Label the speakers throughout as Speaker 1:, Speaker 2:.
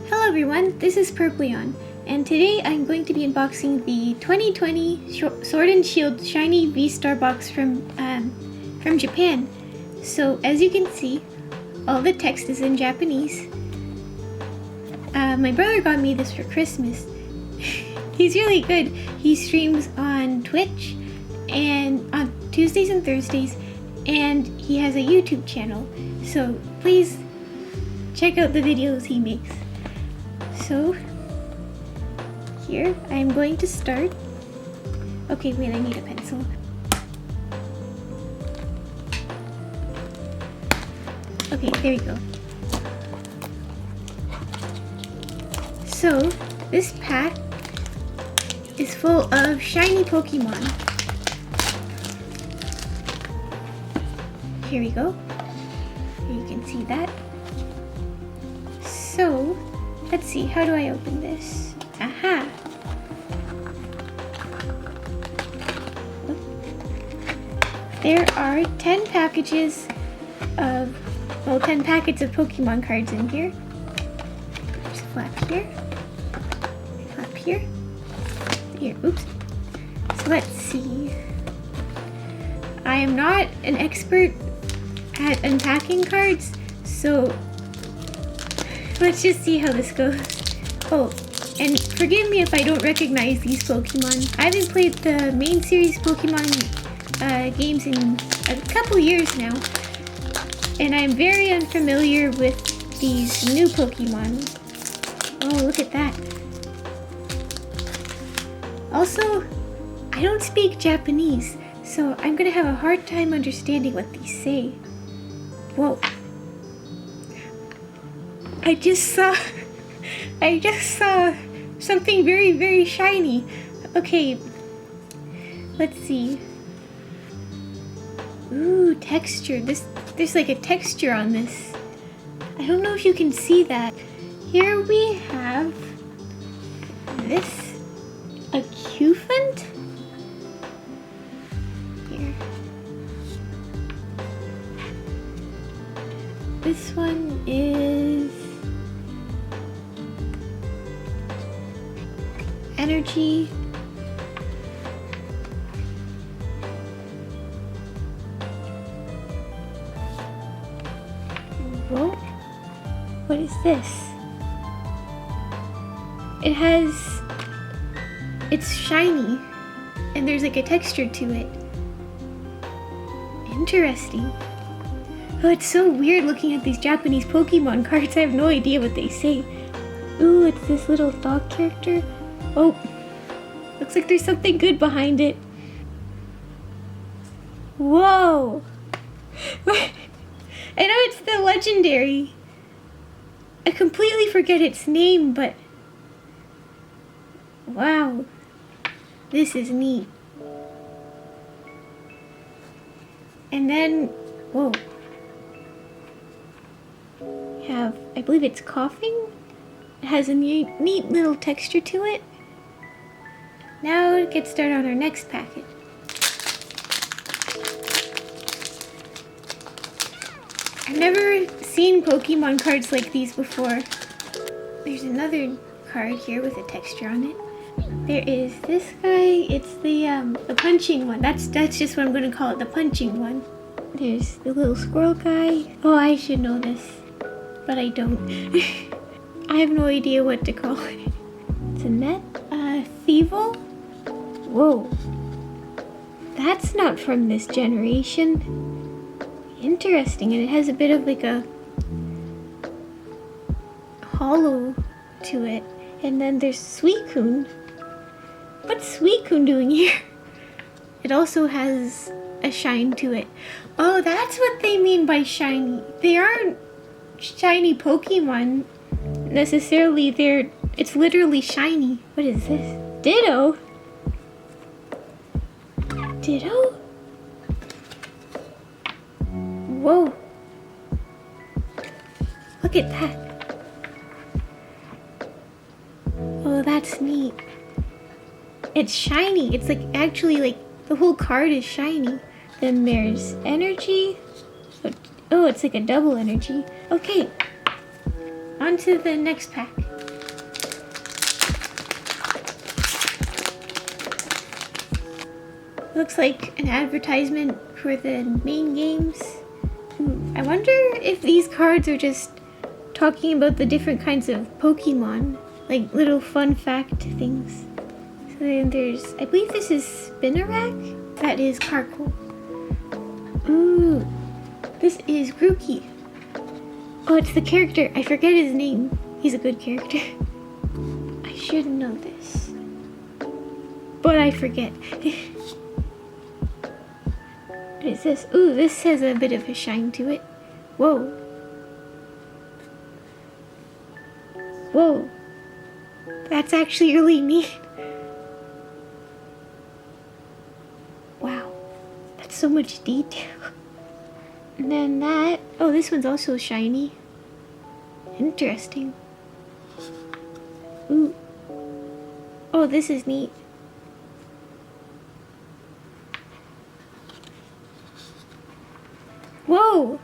Speaker 1: Hello everyone, this is Purpleon, and today I'm going to be unboxing the 2020 Sword and Shield Shiny V-Star box from Japan. So as you can see, all the text is in Japanese. My brother got me this for Christmas. He's really good. He streams on Twitch and on Tuesdays and Thursdays, and he has a YouTube channel. So please check out the videos he makes. So here I'm going to start. Okay, wait, I need a pencil. Okay, there we go. So this pack is full of shiny Pokemon. Here we go. Here you can see that. So let's see, how do I open this? Aha! There are 10 packages of, 10 packets of Pokemon cards in here. There's a flap here. Flap here. Here, oops. So let's see. I am not an expert at unpacking cards, so let's just see how this goes. Oh, and forgive me if I don't recognize these Pokemon. I haven't played the main series Pokemon games in a couple years now, and I'm very unfamiliar with these new Pokemon. Oh, look at that. Also, I don't speak Japanese, so I'm gonna have a hard time understanding what these say. Whoa. I just saw something very, very shiny. Okay, let's see. Ooh, texture. There's like a texture on this. I don't know if you can see that. Here we have this, a Q-Font? Here. This one is Energy. Whoa. What is this? It's shiny, and there's like a texture to it. Interesting. Oh, it's so weird looking at these Japanese Pokemon cards. I have no idea what they say. Ooh, it's this little dog character. Oh, looks like there's something good behind it. Whoa! I know it's the legendary. I completely forget its name, but wow, this is neat. And then, whoa, we have, I believe it's coughing. It has a neat little texture to it. Now to get started on our next packet. I've never seen Pokemon cards like these before. There's another card here with a texture on it. There is this guy. It's the punching one. That's just what I'm gonna call it, the punching one. There's the little squirrel guy. Oh, I should know this, but I don't. I have no idea what to call it. It's a net. Thievul? Whoa. That's not from this generation. Interesting, and it has a bit of like a hollow to it. And then there's Suicune. What's Suicune doing here? It also has a shine to it. Oh, that's what they mean by shiny. They aren't shiny Pokemon necessarily. It's literally shiny. What is this? Ditto? Ditto? Whoa. Look at that. Oh, that's neat. It's shiny. It's like actually like the whole card is shiny. Then there's energy. Oh, it's like a double energy. Okay. on to the next pack. Looks like an advertisement for the main games. I wonder if these cards are just talking about the different kinds of Pokemon, like little fun fact things. So then there's, I believe this is Spinnerack. That is Carkol. Ooh, this is Grookey. Oh, it's the character. I forget his name. He's a good character. I should know this, but I forget. What is this? Ooh, this has a bit of a shine to it. Whoa. Whoa. That's actually really neat. Wow. That's so much detail. And then that. Oh, this one's also shiny. Interesting. Ooh. Oh, this is neat. Whoa!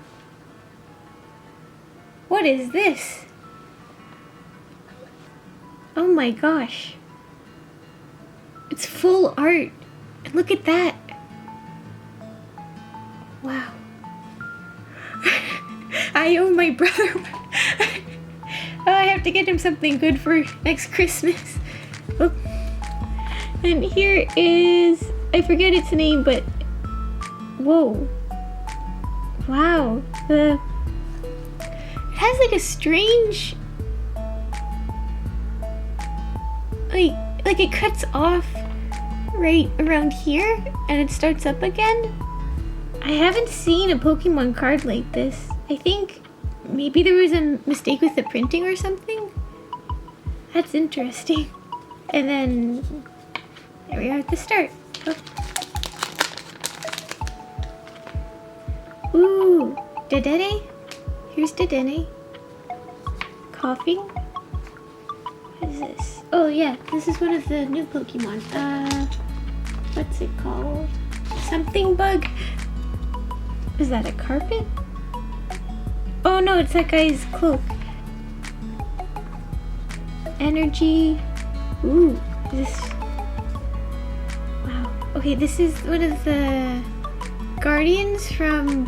Speaker 1: What is this? Oh my gosh. It's full art. And look at that. Wow. I owe my brother. Oh, I have to get him something good for next Christmas. Oh. And here is, I forget its name, but whoa. Wow, it has like a strange, like it cuts off right around here and it starts up again. I haven't seen a Pokemon card like this. I think maybe there was a mistake with the printing or something. That's interesting. And then there we are at the start. Oh. Ooh, Dedenne. Here's Dedenne. Coughing. What is this? Oh yeah, this is one of the new Pokemon. What's it called? Something bug? Is that a carpet? Oh no, it's that guy's cloak. Energy. Ooh, this. Wow. Okay, this is one of the Guardians from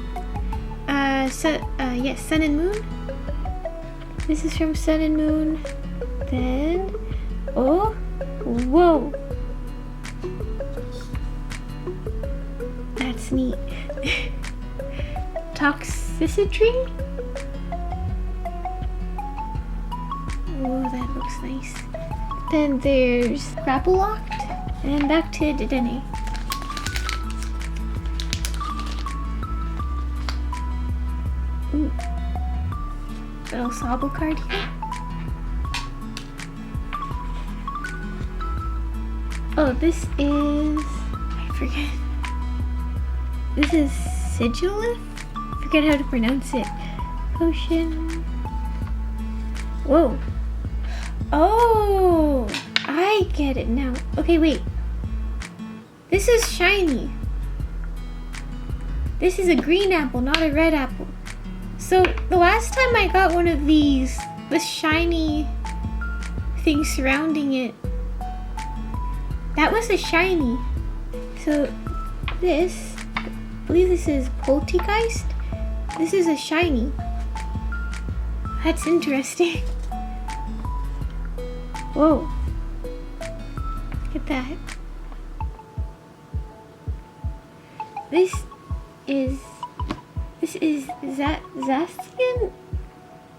Speaker 1: yes, Sun and Moon. This is from Sun and Moon. Then, oh, whoa, that's neat. Toxicity. Oh, that looks nice. Then there's Grapploct, and back to Dedenne. Ooh. Little Sobble card here. Oh, this is, I forget. This is Sigilif? Forget how to pronounce it. Potion. Whoa. Oh, I get it now. Okay, wait. This is shiny. This is a green apple, not a red apple. So the last time I got one of these, the shiny thing surrounding it, that was a shiny. So this, I believe this is Poltegeist. This is a shiny. That's interesting. Whoa. Look at that. This is Zastian?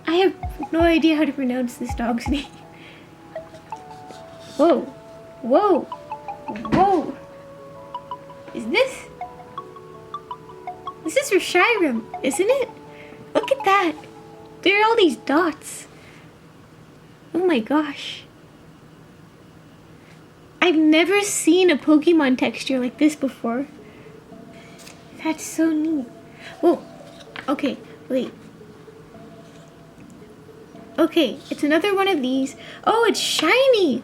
Speaker 1: I have no idea how to pronounce this dog's name. Whoa. Whoa. Whoa. Is this? This is for Shyrim, isn't it? Look at that. There are all these dots. Oh my gosh. I've never seen a Pokemon texture like this before. That's so neat. Whoa. Okay, wait. Okay, it's another one of these. Oh, it's shiny.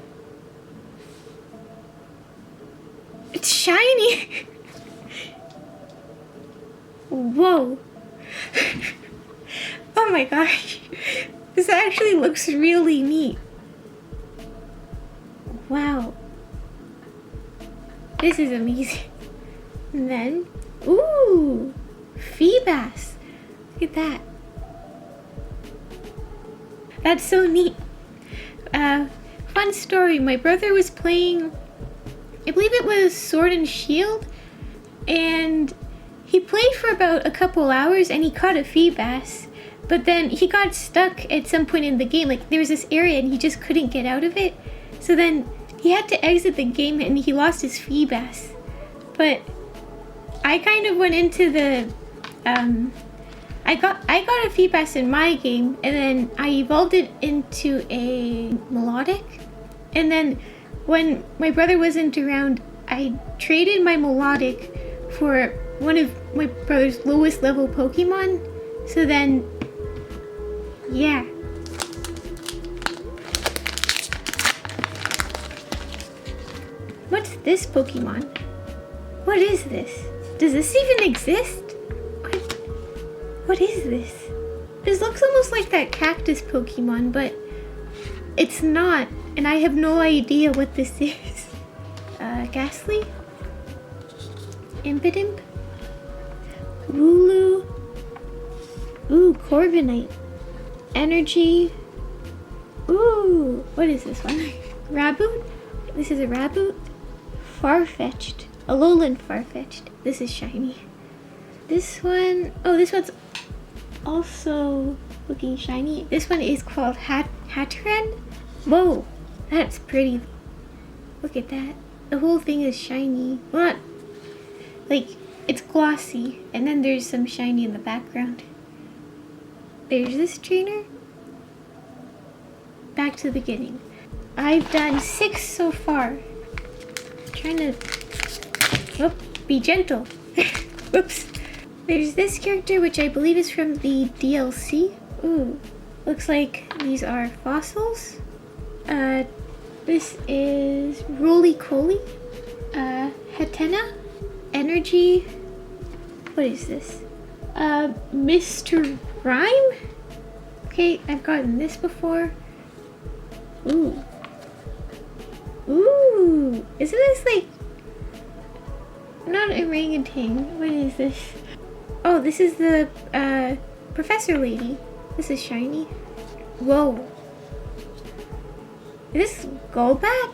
Speaker 1: It's shiny. Whoa. Oh my gosh. This actually looks really neat. Wow. This is amazing. And then, ooh, Feebas. Look at that. That's so neat. Fun story. My brother was playing, I believe it was Sword and Shield, and he played for about a couple hours and he caught a Feebas, but then he got stuck at some point in the game. Like, there was this area and he just couldn't get out of it. So then he had to exit the game and he lost his Feebas. But I kind of went into the, I got a Feebas in my game, and then I evolved it into a Melodic. And then when my brother wasn't around, I traded my Melodic for one of my brother's lowest level Pokemon. So then, yeah. What's this Pokemon? What is this? Does this even exist? What is this? This looks almost like that cactus Pokemon, but it's not, and I have no idea what this is. Ghastly? Impidimp? Wooloo? Ooh, Corviknight. Energy. Ooh, what is this one? Raboot? This is a Raboot. Farfetch'd. A Alolan Farfetch'd. This is shiny. This one, oh, this one's also looking shiny. This one is called Hatteran. Whoa, that's pretty. Look at that. The whole thing is shiny. Well, not, like, it's glossy, and then there's some shiny in the background. There's this trainer. Back to the beginning. I've done 6 so far. Trying to, oh, be gentle. Whoops. There's this character, which I believe is from the DLC. Ooh, looks like these are fossils. This is Roly-Coly. Hatena. Energy. What is this? Mr. Rhyme? Okay, I've gotten this before. Ooh. Ooh. Isn't this like... not orangutan. What is this? Oh, this is the professor lady. This is shiny. Whoa. Is this Golbat?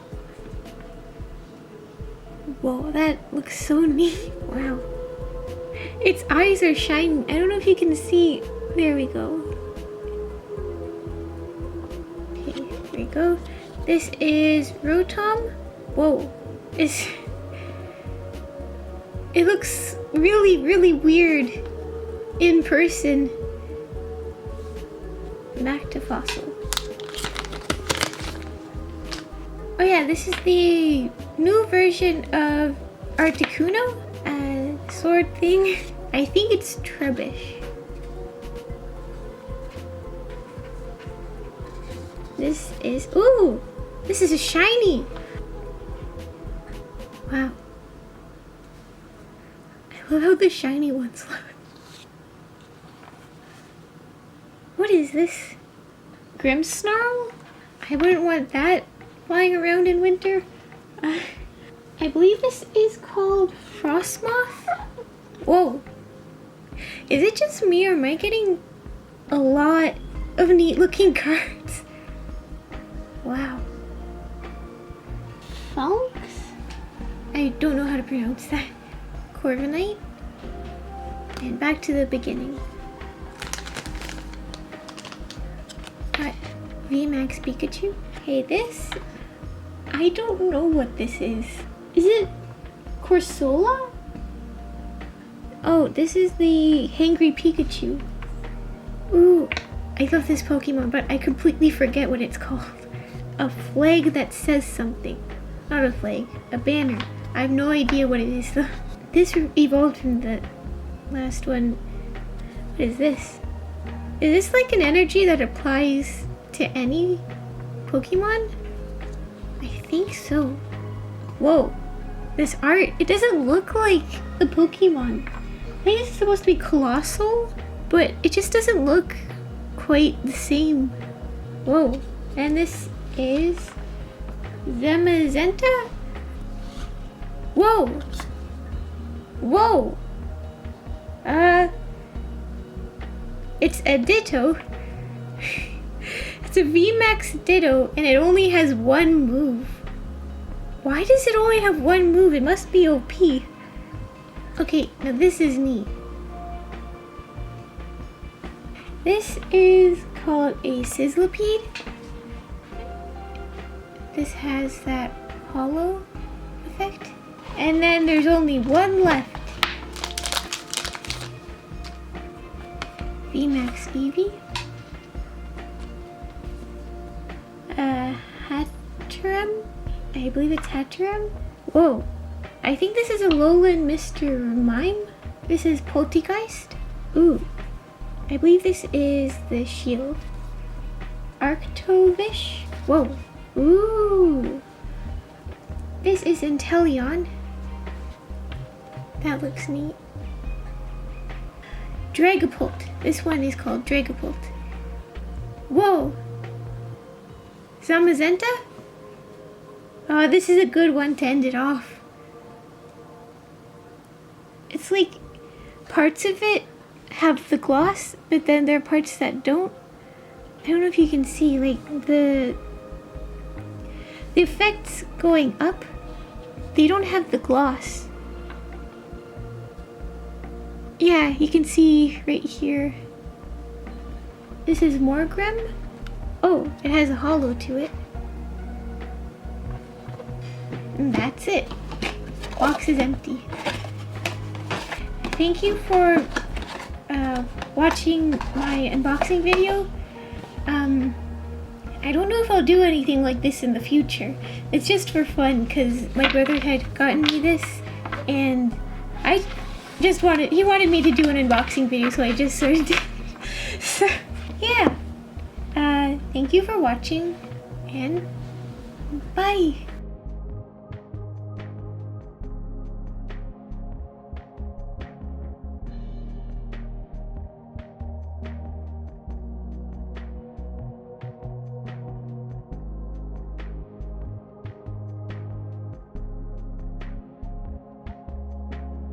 Speaker 1: Whoa, that looks so neat. Wow. Its eyes are shining. I don't know if you can see. There we go. Okay, here we go. This is Rotom. Whoa. It looks really, really weird in person. Back to fossil. Oh yeah, this is the new version of Articuno, sword thing. I think it's Trubbish. This is, ooh, this is a shiny. Wow. I love how the shiny ones look. What is this? Grimmsnarl? I wouldn't want that flying around in winter. I believe this is called Frostmoth. Whoa. Is it just me or am I getting a lot of neat looking cards? Wow. Falx? I don't know how to pronounce that. Corviknight. And back to the beginning. Got VMAX Pikachu. Hey, this, I don't know what this is. Is it Corsola? Oh, this is the Hangry Pikachu. Ooh, I love this Pokemon, but I completely forget what it's called. A flag that says something. Not a flag, a banner. I have no idea what it is though. This evolved from the last one. What is this? Is this like an energy that applies to any Pokemon? I think so. Whoa. This art, it doesn't look like the Pokemon. I think it's supposed to be colossal, but it just doesn't look quite the same. Whoa. And this is Zamazenta? Whoa. Whoa. It's a Ditto. It's a VMAX Ditto, and it only has one move. Why does it only have one move? It must be OP. Okay, now this is neat. This is called a Sizzlipede. This has that hollow effect. And then there's only one left. VMAX Eevee. Hatterem? I believe it's Hatterem. Whoa. I think this is a Lowland Mr. Mime. This is Poltergeist. Ooh. I believe this is the shield. Arctovish. Whoa. Ooh. This is Inteleon. That looks neat. Dragapult. This one is called Dragapult. Whoa. Zamazenta? Oh, this is a good one to end it off. It's like parts of it have the gloss, but then there are parts that don't. I don't know if you can see, like the effects going up, they don't have the gloss. Yeah, you can see right here. This is Morgrem. Oh, it has a hollow to it. And that's it. Box is empty. Thank you for watching my unboxing video. I don't know if I'll do anything like this in the future. It's just for fun because my brother had gotten me this and he wanted me to do an unboxing video, so I just sort of did. So, yeah. Thank you for watching and bye.